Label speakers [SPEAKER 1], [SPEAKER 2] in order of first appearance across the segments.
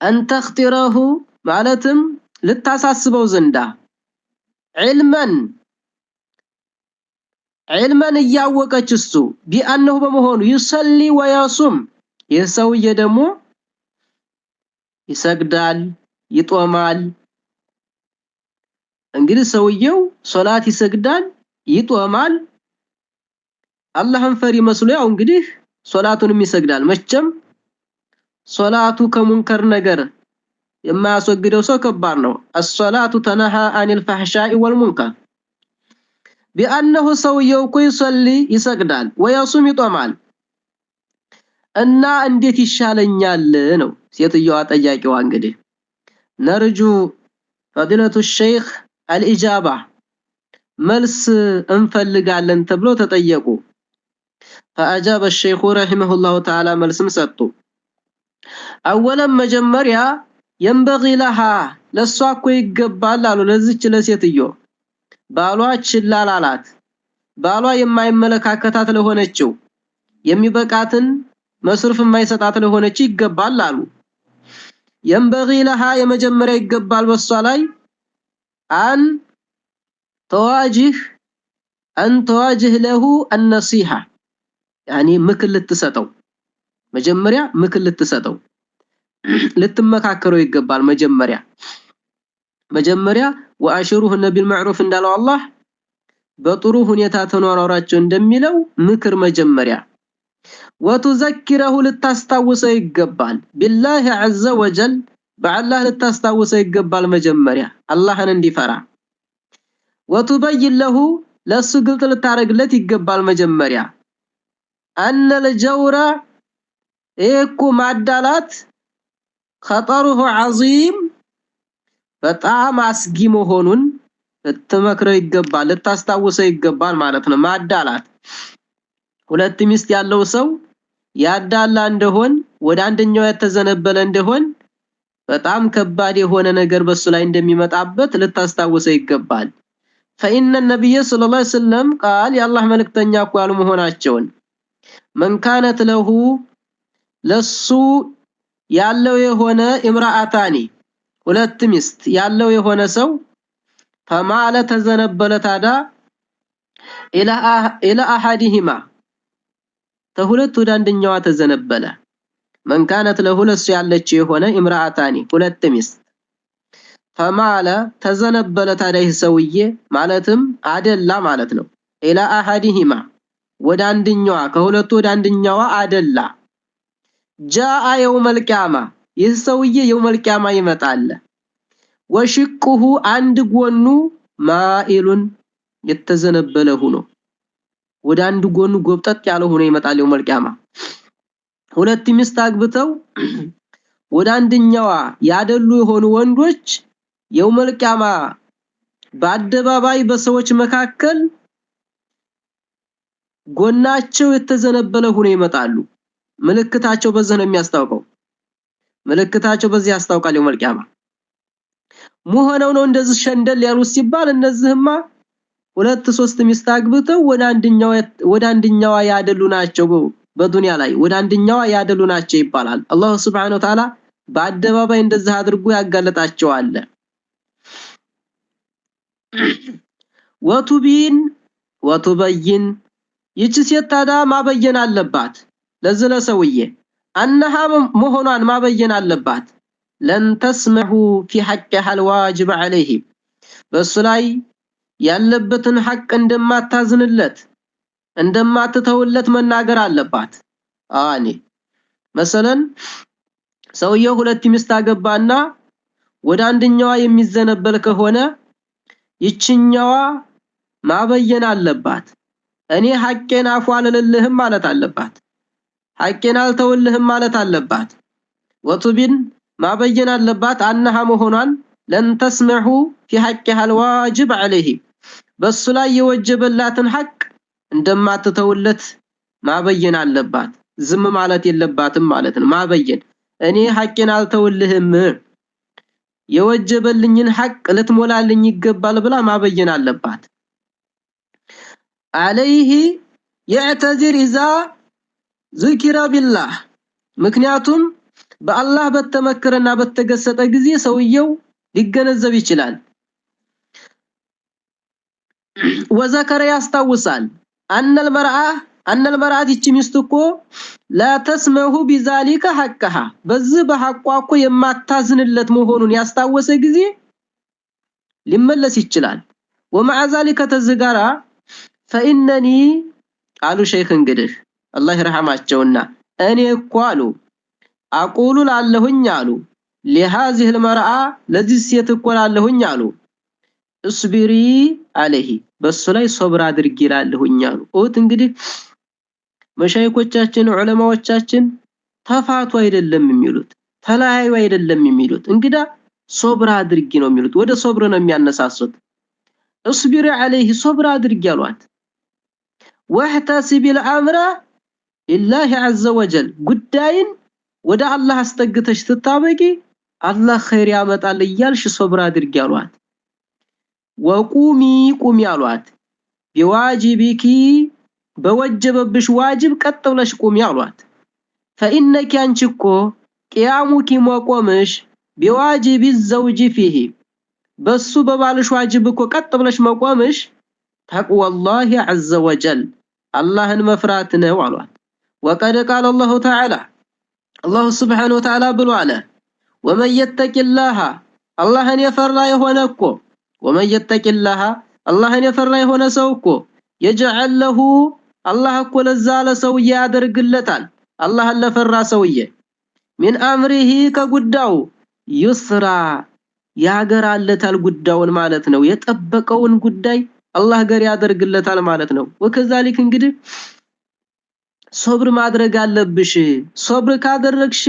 [SPEAKER 1] أن تختره معناتم لتاساسبو زندا علما እያወቀች እሱ ቢአንሁ በመሆኑ ይሰሊ ወያሱም የሰውዬ ደግሞ ይሰግዳል ይጦማል እንግዲህ ሰውየው ሶላት ይሰግዳል ይጦማል አላህን ፈሪ መስሎ ያው እንግዲህ ሶላቱንም ይሰግዳል መቼም ሶላቱ ከሙንከር ነገር የማያስወግደው ሰው ከባድ ነው الصلاه تنهى عن الفحشاء والمنكر بانه ሰውየው ይሰሊ ይሰግዳል ወያሱም ይጦማል እና እንዴት ይሻለኛል ነው ሴትየዋ ጠያቂዋ እንግዲህ ነርጁ فضيلة الشيخ الإجابة መልስ እንፈልጋለን ተብሎ ተጠየቁ فأجاب الشيخ رحمه الله تعالى መልስም ሰጡ اولا መጀመሪያ ينبغي لها ለሷኮ ይገባል አሉ ለዚች ለሴትዮ ባሏ ችላላላት ባሏ የማይመለካከታት ለሆነችው የሚበቃትን መስርፍ የማይሰጣት ለሆነች ይገባል አሉ ينبغي لها የመጀመሪያ ይገባል በሷ ላይ አን تواجه له النصيحة يعني ምክር ልትሰጠው መጀመሪያ ምክር ልትሰጠው ልትመካከረው ይገባል መጀመሪያ ወአሽሩሁነ ቢልማዕሩፍ እንዳለው አላህ በጥሩ ሁኔታ ተኗሯራቸው እንደሚለው ምክር መጀመሪያ ወትዘክረሁ ልታስታውሰው ይገባል ቢላሂ ዐዘ ወጀል በአላህ ልታስታውሰው ይገባል መጀመሪያ አላህን እንዲፈራ ወትበይን ለሁ ለሱ ግልጥ ልታረግለት ይገባል መጀመሪያ አነ ለጀውራ እኮ ማዳላት خطره عظيم በጣም አስጊ መሆኑን ልትመክረው ይገባል ልታስታውሰው ይገባል ማለት ነው ማዳላት ሁለት ሚስት ያለው ሰው ያዳላ እንደሆን ወደ አንደኛው የተዘነበለ እንደሆን በጣም ከባድ የሆነ ነገር በሱ ላይ እንደሚመጣበት ልታስታውሰው ይገባል فإن النبي صلى الله عليه وسلم قال يا الله መልእክተኛ እኮ ያሉ መሆናቸውን من كانت له ለሱ ያለው የሆነ ኢምራአታኒ ሁለት ሚስት ያለው የሆነ ሰው فمال ተዘነበለ ታዳ الى احدهما ተሁለት ወደ አንደኛዋ ተዘነበለ من كانت له ለሱ ያለች የሆነ ኢምራአታኒ ሁለት ሚስት فمال ተዘነበለ ታዳ ይህ ሰውዬ ማለትም አደላ ማለት ነው الى احدهما ወደ አንደኛዋ ከሁለቱ ወደ አንደኛዋ አደላ جاء يوم القيامه ይህ ሰውዬ يوم القيامه ይመጣል ወሽቁሁ አንድ ጎኑ ማኢሉን የተዘነበለ ሆኖ ወደ አንድ ጎኑ ጎብጠጥ ያለ ሆኖ ይመጣል يوم القيامه ሁለት ሚስት አግብተው ወደ አንደኛዋ ያደሉ የሆኑ ወንዶች يوم القيامه በአደባባይ በሰዎች መካከል ጎናቸው የተዘነበለ ሆኖ ይመጣሉ ምልክታቸው በዚህ ነው የሚያስታውቀው ምልክታቸው በዚህ ያስታውቃል يوم القيامه ሙሆነው ነው እንደዚህ ሸንደል ያሉ ሲባል እነዚህማ ሁለት ሶስት ሚስት አግብተው ወደ አንደኛዋ ያደሉ ናቸው በዱንያ ላይ ወደ አንደኛዋ ያደሉ ናቸው ይባላል አላህ Subhanahu Wa Ta'ala በአደባባይ እንደዚህ አድርጎ ያጋለጣቸዋል ወቱበይን ይቺ ሴት ታዳ ማበየን አለባት ለዝለ ሰውዬ አንሃ መሆኗን ማበየን አለባት ለን ተስመሁ في حقها الواجب عليه በሱ ላይ ያለበትን ሐቅ እንደማታዝንለት እንደማትተውለት መናገር አለባት አኒ መሰለን ሰውየው ሁለት ሚስት አገባና ወደ አንደኛዋ የሚዘነበል ከሆነ ይችኛዋ ማበየን አለባት እኔ ሐቄን አፏልልልህም ማለት አለባት ሐቄን አልተውልህም ማለት አለባት ወቱቢን ማበየን አለባት አንሃ መሆኗን ለን ተስመሑ في حقها الواجب عليه በሱ ላይ የወጀበላትን ሐቅ እንደማትተውለት ማበየን አለባት ዝም ማለት የለባትም ማለት ነው ማበየን እኔ ሐቄን አልተውልህም የወጀበልኝን ሐቅ ልትሞላልኝ ይገባል ብላ ማበየን አለባት عليه يعتذر اذا ذكر بالله ምክንያቱም በአላህ በተመከረና በተገሰጠ ጊዜ ሰውየው ሊገነዘብ ይችላል ወዘከረ ያስታውሳል አነል መርአ ይቺ ሚስት እኮ لا تسمه بذلك حقها በዚህ በሐቋ እኮ የማታዝንለት መሆኑን ያስታወሰ ጊዜ ሊመለስ ይችላል ومع ذلك ተዝጋራ فإنني قالوا شيخ እንግዲህ አላህ ይرحማቸውና እኔ እኮ አሉ አቁሉ ላለሁኝ አሉ لهذه المرأة ለዚህ ሴት እኮ ላለሁኝ አሉ እስቢሪ عليه በሱ ላይ ሶብር አድርጊ ላለሁኝ አሉ ኦት እንግዲህ መሻይኮቻችን ዑለማዎቻችን ተፋቱ አይደለም የሚሉት ተላያዩ አይደለም የሚሉት እንግዳ ሶብር አድርጊ ነው የሚሉት ወደ ሶብር ነው የሚያነሳሱት እስቢሪ عليه ሶብር አድርጊ አሏት واحتسب الامر لله عز وجل ጉዳይን ወደ አላህ አስጠግተሽ ተጣበቂ አላህ ኸይር ያመጣል ይያልሽ ሶብር አድርጊ አሏት ወቁሚ ቁሚ አሏት ቢዋጂቢኪ በወጀበብሽ ዋጅብ ቀጥ ብለሽ ቁሚ አሏት فإنك አንቺኮ ቂያሙኪ መቆምሽ ቢዋጂቢ الزوج فيه በሱ በባልሽ ዋጅብ እኮ ቀጥ ብለሽ መቆምሽ ተቅዋ الله عز وجل አላህን መፍራት ነው አሏት وقد قال الله تعالى الله سبحانه وتعالى ብሎ አለ ومن يتق الله አላህን የፈራ የሆነ እኮ ومن يتق الله አላህን የፈራ የሆነ ሰው እኮ يجعل له አላህ እኮ ለዛ ለሰው ያደርግለታል አላህን ለፈራ ሰውዬ من امره ከጉዳው ይስራ ያገራለታል ጉዳውን ማለት ነው የጠበቀውን ጉዳይ አላህ ጋር ያደርግለታል ማለት ነው ወከዛሊክ እንግዲህ ሶብር ማድረግ አለብሽ ሶብር ካደረግሽ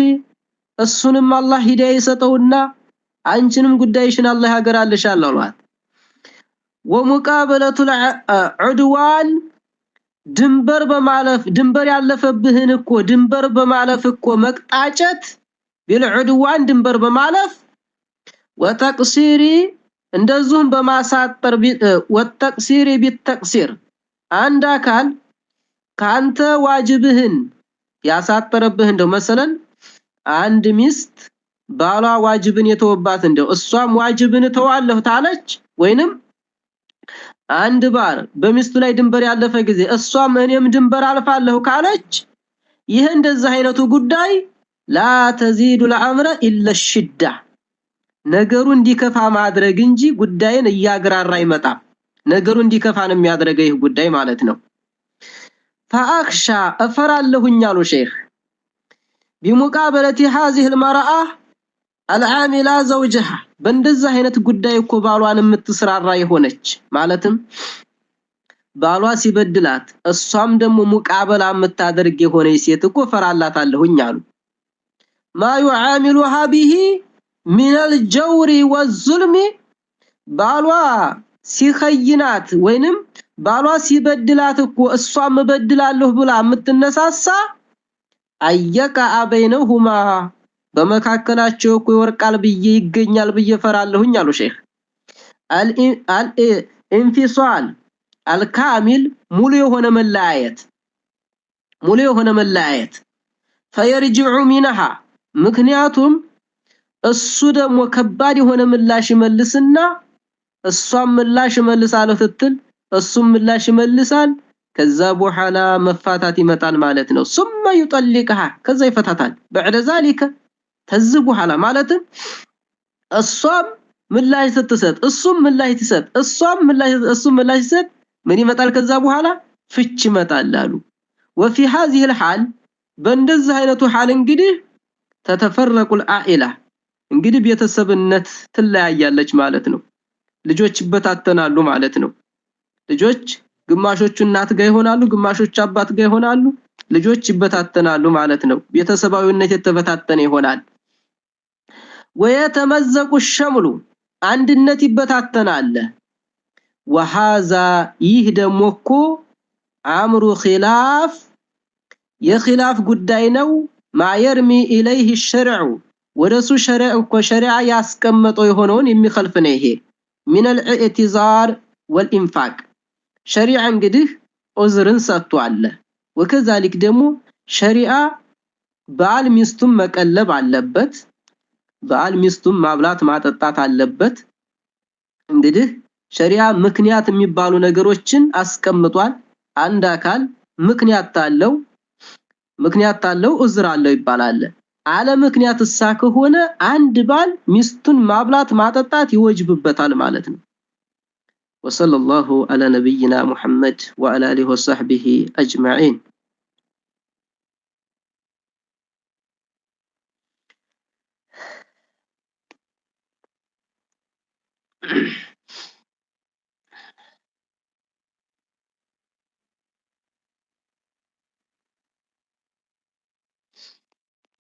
[SPEAKER 1] እሱንም አላህ ሂዳያ ይሰጠውና አንቺንም ጉዳይሽን አላህ ያገራልሻል አሏት ወሙቃበለቱ ዑድዋን ድንበር በማለፍ ድንበር ያለፈብህን እኮ ድንበር በማለፍ እኮ መቅጣጨት ቢልዑድዋን ድንበር በማለፍ ወተቅሲሪ እንደዚሁም በማሳጠር ወተቅሲሪ ቢተቅሲር አንድ አካል ካንተ ዋጅብህን ያሳጠረብህ እንደው መሰለን አንድ ሚስት ባሏ ዋጅብን የተወባት እንደው እሷም ዋጅብን ተዋለሁ ታለች ወይንም አንድ ባር በሚስቱ ላይ ድንበር ያለፈ ጊዜ እሷም እኔም ድንበር አልፋለሁ ካለች ይሄ እንደዚህ አይነቱ ጉዳይ ላ ተዚዱ الامر الا الشده ነገሩ እንዲከፋ ማድረግ እንጂ ጉዳይን እያግራራ ይመጣ ነገሩ እንዲከፋ ነው የሚያደርገው ይህ ጉዳይ ማለት ነው فاخشى افرالهኝ አሉ ሼህ بمقابله هذه المراه العامله زوجها በእንደዛ አይነት ጉዳይ እኮ ባሏን የምትስራራ ይሆነች ማለትም ባሏ ሲበድላት እሷም ደግሞ ሙቃበላ የምታደርግ የሆነ ሴት እኮ ፈራላታለሁኝ አሉ ما يعاملها به من الجور والظلم ባሏ ሲኸይናት ወይንም ባሏ ሲበድላት እኮ እሷም በድላለሁ ብላ የምትነሳሳ አየቃ አበይነሁማ በመካከላቸው እኮ ይወርቃል ብዬ ይገኛል ብዬ ፈራለሁኝ አሉ ሼህ الانفصال الكامل ሙሉ የሆነ መለያየት فيرجع منها ምክንያቱም እሱ ደግሞ ከባድ የሆነ ምላሽ ይመልስና እሷም ምላሽ መልሳለሁ ትትል እሱም ምላሽ ይመልሳል ከዛ በኋላ መፋታት ይመጣል ማለት ነው ثم يطلقها ከዛ ይፈታታል بعد ذلك ተዝ በኋላ ማለት እሷም ምላሽ ስትሰጥ እሱም ምላሽ ትሰጥ እሷም ምላሽ ትሰጥ ምን ይመጣል ከዛ በኋላ ፍች ይመጣል አሉ وفي هذه الحال በእንደዚህ አይነቱ ሐል እንግዲህ ተተፈረቁ العائله እንግዲህ ቤተሰብነት ትለያያለች ማለት ነው ልጆች ይበታተናሉ ማለት ነው ልጆች ግማሾቹ እናት ጋር ይሆናሉ ግማሾቹ አባት ጋር ይሆናሉ ልጆች ይበታተናሉ ማለት ነው ቤተሰባዊነት የተበታተነ ይሆናል ወየተመዘቁ الشمل አንድነት ይበታተናል وهذا ይህ ደግሞ እኮ አምሩ ኺላፍ የኺላፍ ጉዳይ ነው ማየርሚ ኢለይሂ الشرع ወደሱ ሸሪዓ ያስቀመጠው የሆነውን የሚخልፍ ነው ይሄ من الاعتذار والانفاق ሸሪዓ እንግዲህ ዑዝርን ሰጥቷል ወከዛሊክ ደግሞ ሸሪዓ ባል ሚስቱን መቀለብ አለበት ባል ሚስቱን ማብላት ማጠጣት አለበት እንግዲህ ሸሪዓ ምክንያት የሚባሉ ነገሮችን አስቀምጧል አንድ አካል ምክንያት ታለው ዑዝር አለው ይባላል አለ ምክንያት ከሆነ አንድ ባል ሚስቱን ማብላት ማጠጣት ይወጅብበታል ማለት ነው وصلى الله على نبينا محمد وعلى اله وصحبه اجمعين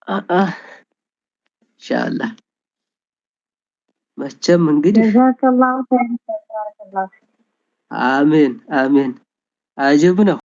[SPEAKER 1] ان شاء الله መቼም እንግዲህ
[SPEAKER 2] ጀዛከላሁ ኸይር።
[SPEAKER 1] አሜን አሜን አጅብ ነው